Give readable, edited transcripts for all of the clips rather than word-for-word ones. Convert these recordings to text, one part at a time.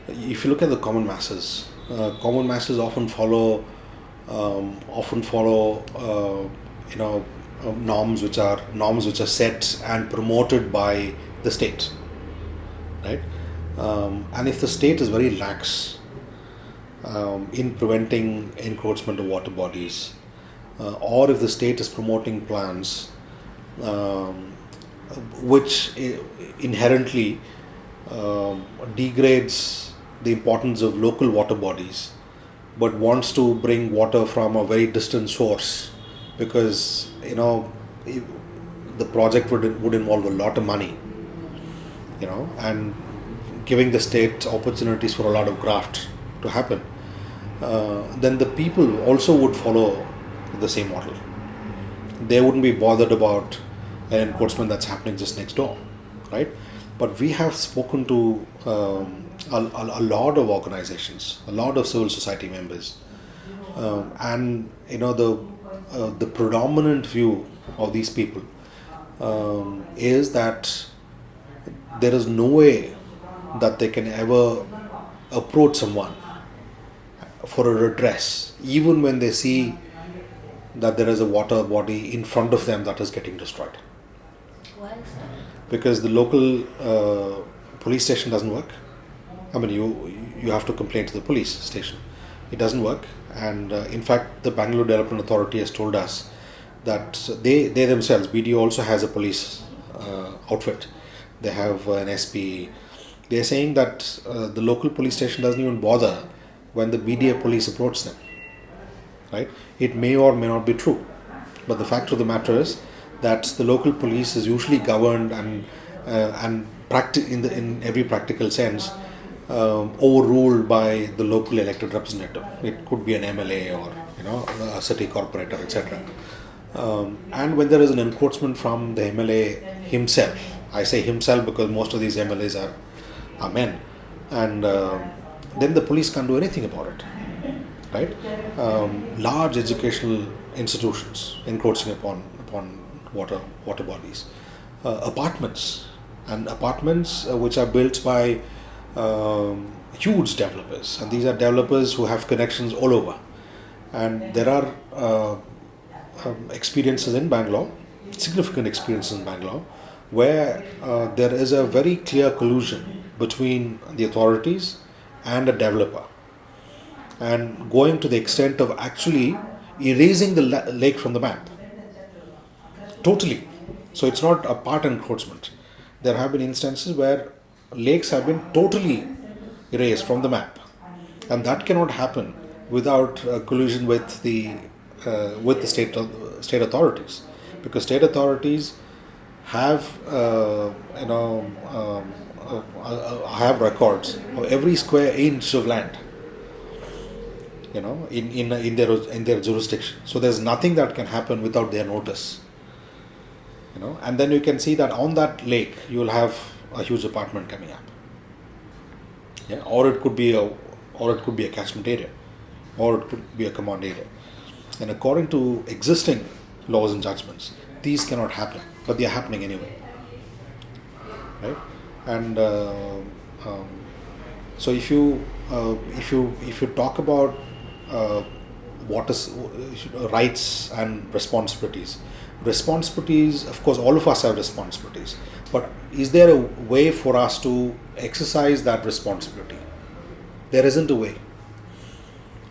If you look at the common masses often follow norms which are set and promoted by the state, right? And if the state is very lax in preventing encroachment of water bodies, or if the state is promoting plans um, which inherently degrades the importance of local water bodies, but wants to bring water from a very distant source, because the project would involve a lot of money, and giving the state opportunities for a lot of graft to happen, then the people also would follow the same model. They wouldn't be bothered about an enforcement that's happening just next door, right? But we have spoken to a lot of organizations, a lot of civil society members, and the predominant view of these people is that there is no way that they can ever approach someone for a redress, even when they see that there is a water body in front of them that is getting destroyed. Why is that? Because the local police station doesn't work. I mean, you have to complain to the police station. It doesn't work, and in fact, the Bangalore Development Authority has told us that they themselves, BDO also has a police outfit. They have an SP. They're saying that the local police station doesn't even bother when the BDA police approach them. Right? It may or may not be true, but the fact of the matter is that the local police is usually governed and in every practical sense overruled by the local elected representative. It could be an MLA or a city corporator, etc. And when there is an encroachment from the MLA himself, I say himself because most of these MLAs are men, and then the police can't do anything about it, right? Large educational institutions encroaching upon water bodies, apartments which are built by huge developers, and these are developers who have connections all over. And there are experiences in Bangalore, significant experiences in Bangalore, where there is a very clear collusion between the authorities and a developer, and going to the extent of actually erasing the lake from the map totally. So it's not a part encroachment. There have been instances where lakes have been totally erased from the map, and that cannot happen without collusion with the state authorities, because state authorities have have records of every square inch of land, in their jurisdiction. So there's nothing that can happen without their notice. And then you can see that on that lake you will have a huge apartment coming up. Yeah, or it could be a catchment area, or it could be a command area. And according to existing laws and judgments, these cannot happen, but they are happening anyway, right? And so if you talk about what is rights and responsibilities, of course, all of us have responsibilities, but is there a way for us to exercise that responsibility? There isn't a way.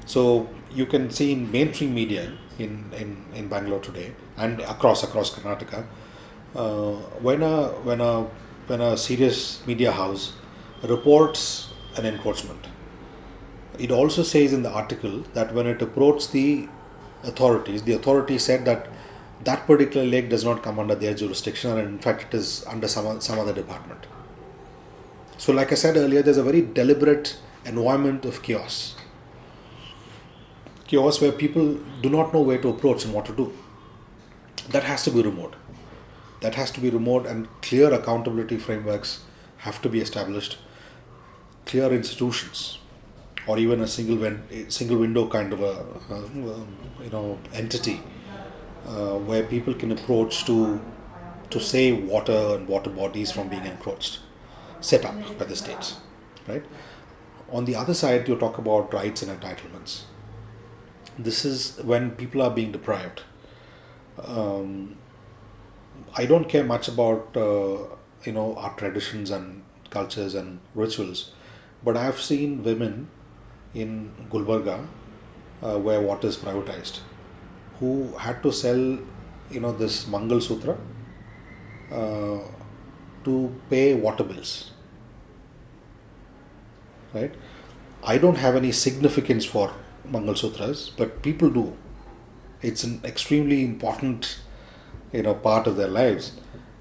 So you can see in mainstream media in Bangalore today and across Karnataka, when a serious media house reports an encroachment, it also says in the article that when it approached the authority said that that particular lake does not come under their jurisdiction, and in fact it is under some other department. So like I said earlier, there's a very deliberate environment of chaos where people do not know where to approach and what to do. That has to be removed. And clear accountability frameworks have to be established. Clear institutions, or even a single window kind of a entity where people can approach to save water and water bodies from being encroached, set up by the states, right? on the other side, you talk about rights and entitlements. This is when people are being deprived. I don't care much about our traditions and cultures and rituals, but I have seen women in Gulbarga, where water is privatized, who had to sell this Mangal Sutra to pay water bills. Right? I don't have any significance for Mangal Sutras, but people do. It's an extremely important part of their lives,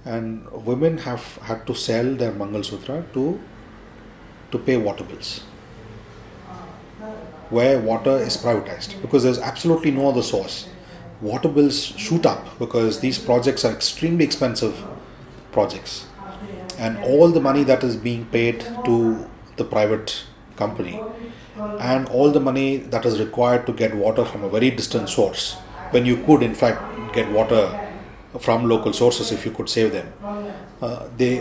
and women have had to sell their Mangal Sutra to pay water bills, where water is privatized, because there's absolutely no other source. Water bills shoot up because these projects are extremely expensive projects, and all the money that is being paid to the private company and all the money that is required to get water from a very distant source, when you could in fact get water from local sources if you could save them,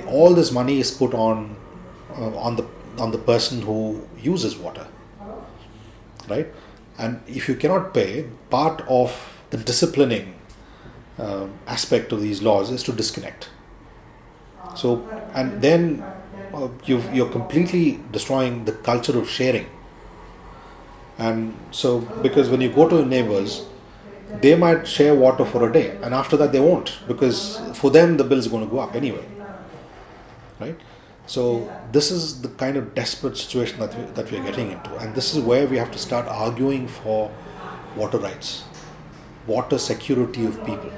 all this money is put on the person who uses water, right? And if you cannot pay, part of the disciplining aspect of these laws is to disconnect. So, and then you're completely destroying the culture of sharing. And so, because when you go to your neighbors, they might share water for a day, and after that they won't, because for them the bill is going to go up anyway, right? So this is the kind of desperate situation that we are getting into, and this is where we have to start arguing for water rights, water security of people,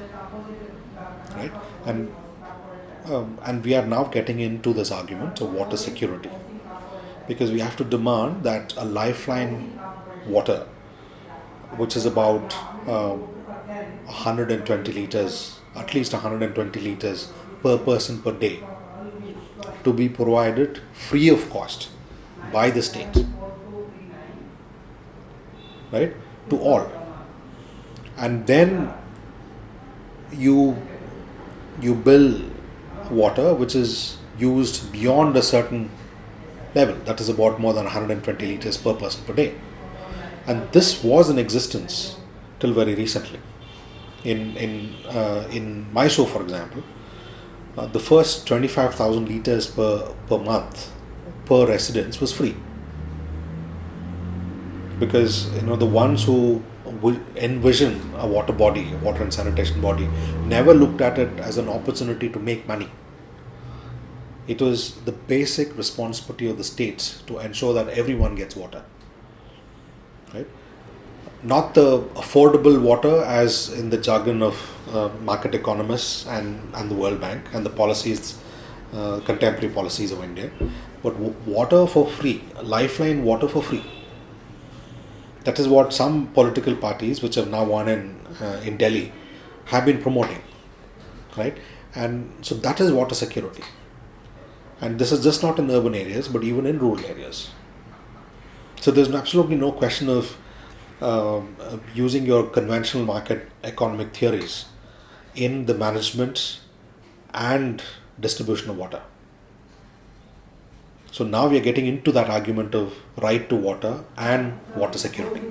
right? And we are now getting into this argument of water security, because we have to demand that a lifeline water, which is about 120 liters, at least 120 liters per person per day, to be provided free of cost by the state, right, to all. And then you bill water which is used beyond a certain level, that is about more than 120 liters per person per day. And this was in existence till very recently. In Mysore, for example, the first 25,000 liters per month per residence was free, because the ones who will envision a water body, a water and sanitation body, never looked at it as an opportunity to make money. It was the basic responsibility of the states to ensure that everyone gets water, right? Not the affordable water as in the jargon of market economists and the World Bank and the policies, contemporary policies of India, but water for free, lifeline water for free. That is what some political parties, which have now won in Delhi, have been promoting, right? And so that is water security. And this is just not in urban areas, but even in rural areas. So there's absolutely no question of using your conventional market economic theories in the management and distribution of water. So now we are getting into that argument of right to water and water security.